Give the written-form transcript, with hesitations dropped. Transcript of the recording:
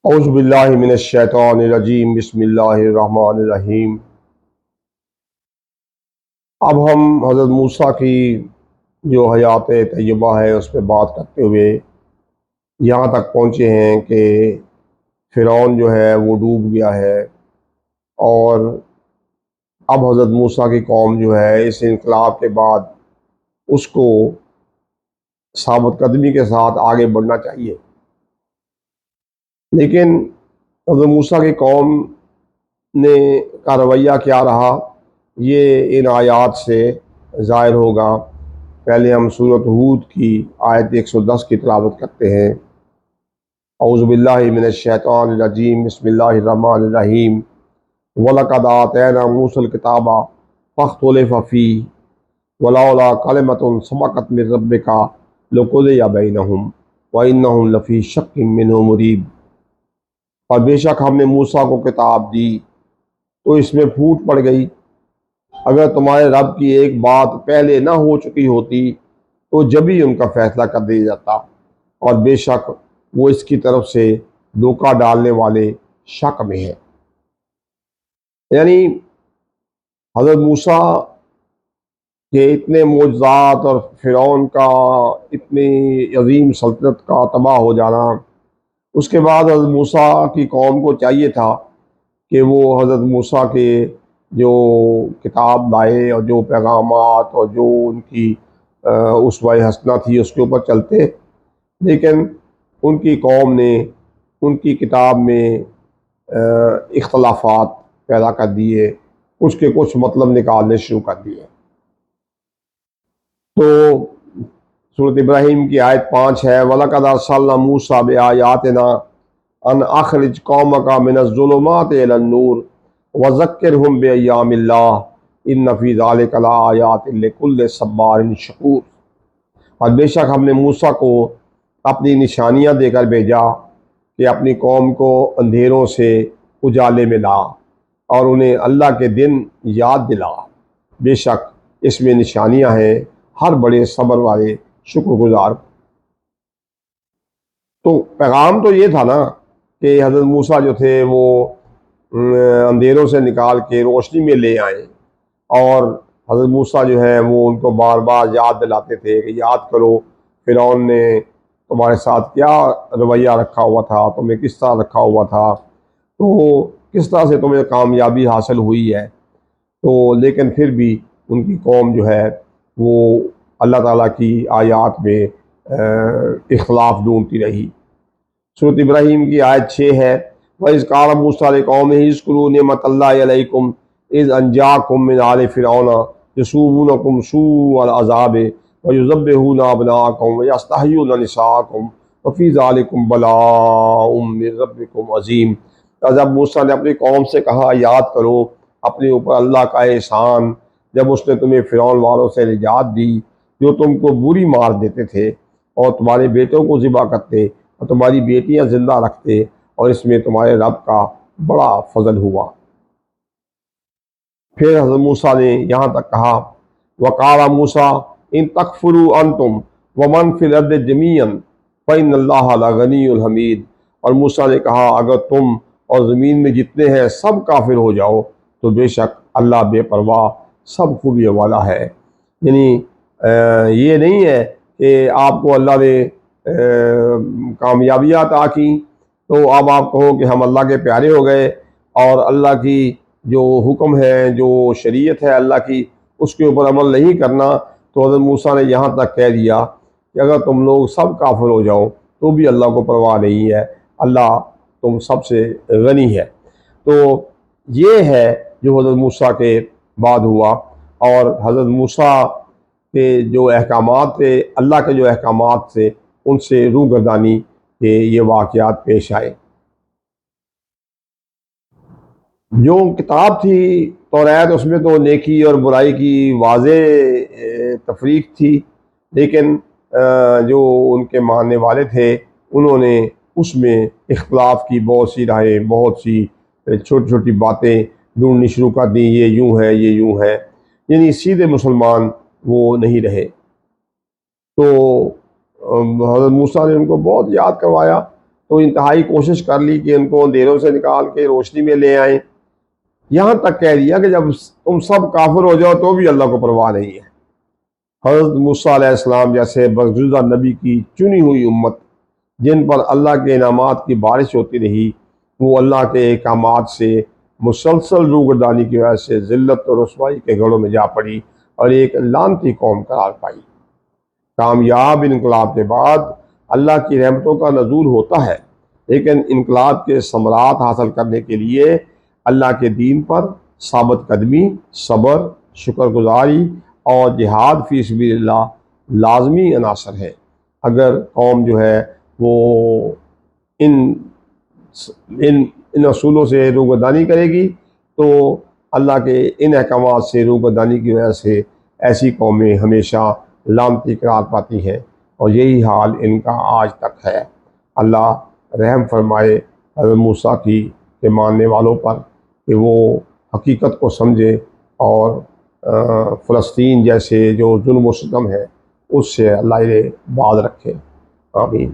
اعوذ باللہ من الشیطان الرجیم بسم اللہ الرحمن الرحیم۔ اب ہم حضرت موسیٰ کی جو حیات طیبہ ہے اس پہ بات کرتے ہوئے یہاں تک پہنچے ہیں کہ فرعون جو ہے وہ ڈوب گیا ہے، اور اب حضرت موسیٰ کی قوم جو ہے اس انقلاب کے بعد اس کو ثابت قدمی کے ساتھ آگے بڑھنا چاہیے، لیکن حضرت موسیٰ کی قوم نے کا رویہ کیا رہا یہ ان آیات سے ظاہر ہوگا۔ پہلے ہم سورۃ ہود کی آیت 110 کی تلاوت کرتے ہیں۔ اعوذ باللہ من الشیطان الرجیم بسم اللہ الرحمن الرحیم۔ وَلَقَدْ آتَيْنَا مُوسَى الْكِتَابَ فَاخْتُلِفَ فِيهِ وَلَوْلَا كَلِمَةٌ سَبَقَتْ مِن رَّبِّكَ لَقُضِيَ بَيْنَهُمْ وَإِنَّهُمْ لَفِي شَكٍّ مِّنْهُ مُرِيبٍ۔ اور بے شک ہم نے موسیٰ کو کتاب دی تو اس میں پھوٹ پڑ گئی، اگر تمہارے رب کی ایک بات پہلے نہ ہو چکی ہوتی تو جبھی ان کا فیصلہ کر دیا جاتا، اور بے شک وہ اس کی طرف سے دھوکہ ڈالنے والے شک میں ہے۔ یعنی حضرت موسیٰ کے اتنے معجزات اور فرعون کا اتنی عظیم سلطنت کا تباہ ہو جانا، اس کے بعد حضرت موسیٰ کی قوم کو چاہیے تھا کہ وہ حضرت موسیٰ کے جو کتاب لائے اور جو پیغامات اور جو ان کی اسوہ حسنہ تھی اس کے اوپر چلتے، لیکن ان کی قوم نے ان کی کتاب میں اختلافات پیدا کر دیے، کچھ کے کچھ مطلب نکالنے شروع کر دیے۔ تو سورۃ ابراہیم کی آیت 5 ہے، وَلَقَدْ أَرْسَلْنَا مُوسَىٰ بِآيَاتِنَا أَنْ أَخْرِجْ قَوْمَكَ مِنَ الظُّلُمَاتِ إِلَى النُّورِ وَذَكِّرْهُمْ بِأَيَّامِ اللَّهِ إِنَّ فِي ذَلِكَ لَآيَاتٍ لِكُلِّ صَبَّارٍ شَكُورٍ۔ اور بے شک ہم نے موسیٰ کو اپنی نشانیاں دے کر بھیجا کہ اپنی قوم کو اندھیروں سے اجالے میں لا اور انہیں اللہ کے دن یاد دلا، بے شک اس میں نشانیاں ہیں ہر بڑے صبر والے شکر گزار۔ تو پیغام تو یہ تھا نا کہ حضرت موسیٰ جو تھے وہ اندھیروں سے نکال کے روشنی میں لے آئیں، اور حضرت موسیٰ جو ہے وہ ان کو بار بار یاد دلاتے تھے کہ یاد کرو فرعون نے تمہارے ساتھ کیا رویہ رکھا ہوا تھا، تمہیں کس طرح رکھا ہوا تھا، تو کس طرح سے تمہیں کامیابی حاصل ہوئی ہے۔ تو لیکن پھر بھی ان کی قوم جو ہے وہ اللہ تعالیٰ کی آیات میں اختلاف ڈھونڈتی رہی۔ سورۃ ابراہیم کی آیت 6 ہے، وَإِذْ قَالَ مُوسَىٰ لِقَوْمِهِ اذْكُرُوا نِعْمَتَ اللَّهِ عَلَيْكُمْ إِذْ أَنْجَاكُم مِّنْ آلِ فِرْعَوْنَ يَسُومُونَكُمْ سُوءَ الْعَذَابِ وَيُذَبِّحُونَ أَبْنَاءَكُمْ وَيَسْتَحْيُونَ نِسَاءَكُمْ وَفِي ذَلِكُمْ بَلَاءٌ مِّن رَّبِّكُمْ عَظِيمٌ۔ جب موسیٰ نے اپنی قوم سے کہا یاد کرو اپنے اوپر اللہ کا احسان جب اس نے تمہیں فرعون والوں سے نجات دی جو تم کو بری مار دیتے تھے اور تمہارے بیٹوں کو ذبح کرتے اور تمہاری بیٹیاں زندہ رکھتے، اور اس میں تمہارے رب کا بڑا فضل ہوا۔ پھر حضرت موسیٰ نے یہاں تک کہا، وَقَالَ مُوسَىٰ إِن تَكْفُرُوا أَنْتُمْ وَمَنْ فِي الْأَرْضِ جَمِيعًا فَإِنَّ اللَّهَ لَغَنِيٌّ حَمِيدٌ۔ اور موسیٰ نے کہا اگر تم اور زمین میں جتنے ہیں سب کافر ہو جاؤ تو بے شک اللہ بے پرواہ سب خوبی والا ہے۔ یعنی یہ نہیں ہے کہ آپ کو اللہ نے کامیابیاں عطا کی تو اب آپ کہو کہ ہم اللہ کے پیارے ہو گئے، اور اللہ کی جو حکم ہے جو شریعت ہے اللہ کی اس کے اوپر عمل نہیں کرنا۔ تو حضرت موسیٰ نے یہاں تک کہہ دیا کہ اگر تم لوگ سب کافر ہو جاؤ تو بھی اللہ کو پرواہ نہیں ہے، اللہ تم سب سے غنی ہے۔ تو یہ ہے جو حضرت موسیٰ کے بعد ہوا، اور حضرت موسیٰ کے جو احکامات تھے اللہ کے جو احکامات تھے ان سے روگردانی کے یہ واقعات پیش آئے۔ جو کتاب تھی توریت اس میں تو نیکی اور برائی کی واضح تفریق تھی، لیکن جو ان کے ماننے والے تھے انہوں نے اس میں اختلاف کی بہت سی رائے، بہت سی چھوٹی چھوٹی باتیں ڈھونڈنی شروع کر دیں، یہ یوں ہے یہ یوں ہے، یعنی سیدھے مسلمان وہ نہیں رہے۔ تو حضرت موسیٰ نے ان کو بہت یاد کروایا، تو انتہائی کوشش کر لی کہ ان کو اندھیروں سے نکال کے روشنی میں لے آئیں، یہاں تک کہہ دیا کہ جب تم سب کافر ہو جاؤ تو بھی اللہ کو پرواہ نہیں ہے۔ حضرت موسیٰ علیہ السلام جیسے برگزیدہ نبی کی چنی ہوئی امت جن پر اللہ کے انعامات کی بارش ہوتی رہی، وہ اللہ کے احکامات سے مسلسل روگردانی کی وجہ سے ذلت اور رسوائی کے گڑھوں میں جا پڑی اور ایک لعنتی قوم قرار پائی۔ کامیاب انقلاب کے بعد اللہ کی رحمتوں کا نزول ہوتا ہے، لیکن انقلاب کے ثمرات حاصل کرنے کے لیے اللہ کے دین پر ثابت قدمی، صبر، شکر گزاری اور جہاد فی سبیل اللہ لازمی عناصر ہے۔ اگر قوم جو ہے وہ ان ان ان اصولوں سے روگردانی کرے گی تو اللہ کے ان احکامات سے روگردانی کی وجہ سے ایسی قومیں ہمیشہ لعنتی قرار پاتی ہیں، اور یہی حال ان کا آج تک ہے۔ اللہ رحم فرمائے حضرت موسیٰ کی کے ماننے والوں پر کہ وہ حقیقت کو سمجھے اور فلسطین جیسے جو ظلم و ستم ہے اس سے اللہ انہیں باز رکھے۔ آمین۔